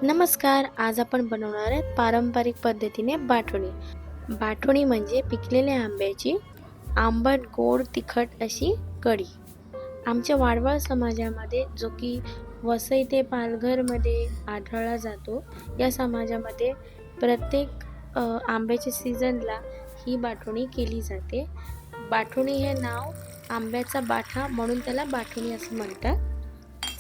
नमस्कार. आज आपण बनवणार आहे पारंपरिक पद्धतीने बाटवणी. बाटवणी म्हणजे पिकलेल्या आंब्याची आंबट, गोड, तिखट अशी कढी. आमच्या वाडवळ समाजामध्ये जो की वसई ते पालघरमध्ये आढळला जातो. या समाजामध्ये प्रत्येक आंब्याच्या सीझनला ही बाटवणी केली जाते. बाटवणी हे नाव आंब्याचा बाठा म्हणून त्याला बाटवणी असं म्हणतात.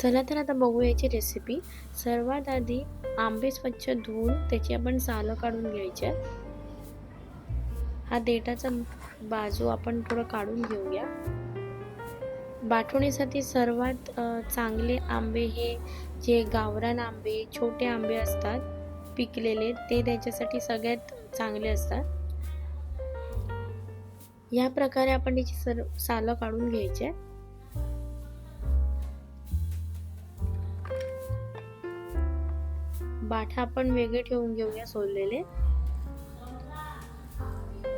चला तर आता बघूया याची रेसिपी. सर्वात आधी आंबे स्वच्छ धुवून त्याची आपण सालं काढून घ्यायच्या. हा देठाचा बाजू आपण थोडं काढून घेऊया. बाटवणीसाठी सर्वात चांगले आंबे हे जे गावरान आंबे, छोटे आंबे असतात पिकलेले, ते त्याच्यासाठी सगळ्यात चांगले असतात. या प्रकारे आपण त्याची सालं काढून घ्यायचे. बाठा आपण वेगळे ठेवून घेऊया सोललेले,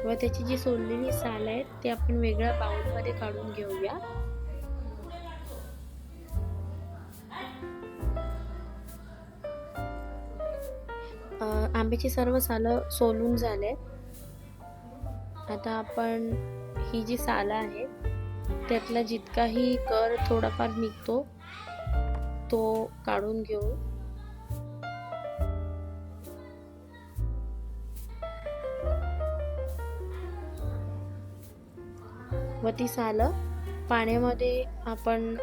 व त्याची जी सोललेली साल आहेत ते आपण वेगळ्या बाउल मध्ये काढून घेऊया. आंब्याची सर्व सालं सोलून झाले. आता आपण ही जी सालं आहे त्यातला जितकाही कर थोडाफार निघतो तो काढून घेऊ. व ती सालं पाण्यामध्ये आपण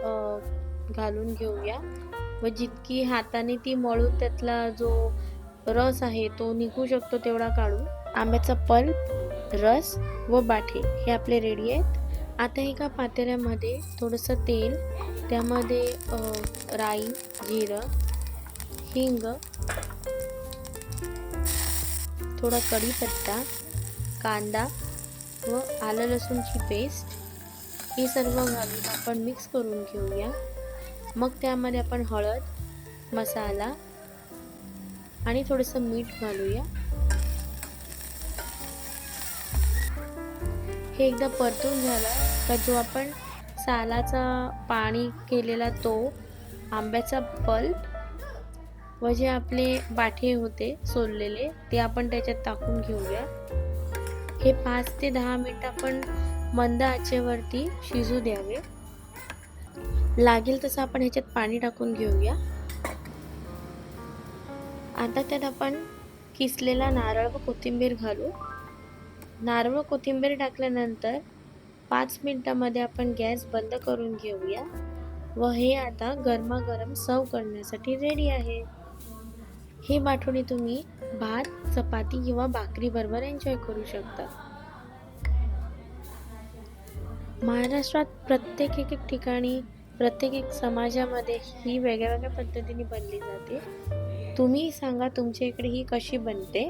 घालून घेऊया व जितकी हाताने ती मळून त्यातला जो रस आहे तो निघू शकतो तेवढा काढू. आंब्याचा पल्प, रस व बाठे हे आपले रेडी आहेत. आता एका पातेल्यामध्ये थोडंसं तेल, त्यामध्ये राई, जिरं, हिंग, थोडा कढीपत्ता, कांदा व आलं लसूणची पेस्ट ही सर्व घालून आपण मिक्स करून घेऊया. मग त्यामध्ये आपण हळद, मसाला आणि थोडंसं मीठ घालूया. हे एकदा परतून झालं का जो आपण सालाचा पाणी केलेला तो आंब्याचा पल्प व जे आपले बाठे होते सोललेले ते आपण त्याच्यात टाकून घेऊया. हे 5 ते 10 मिनिट आपण मंद आचेवरती शिजू द्यावे. लागेल तसं आपण ह्याच्यात पाणी टाकून घेऊया. आता त्यात आपण किसलेला नारळ व कोथिंबीर घालू. नारळ व कोथिंबीर टाकल्यानंतर 5 मिनिटांमध्ये आपण गॅस बंद करून घेऊया व हे आता गरमागरम सर्व करण्यासाठी रेडी आहे. ही बाटवणी तुम्ही भात, चपाती किंवा भाकरी बरोबर एन्जॉय करू शकता. महाराष्ट्रात प्रत्येक एक ठिकाणी, प्रत्येक एक समाजामध्ये ही वेगळ्या वेगळ्या पद्धतीने बनली जाते. तुम्ही सांगा तुमच्या इकडे ही कशी बनते.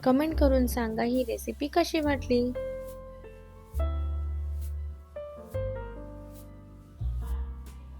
कमेंट करून सांगा ही रेसिपी कशी वाटली.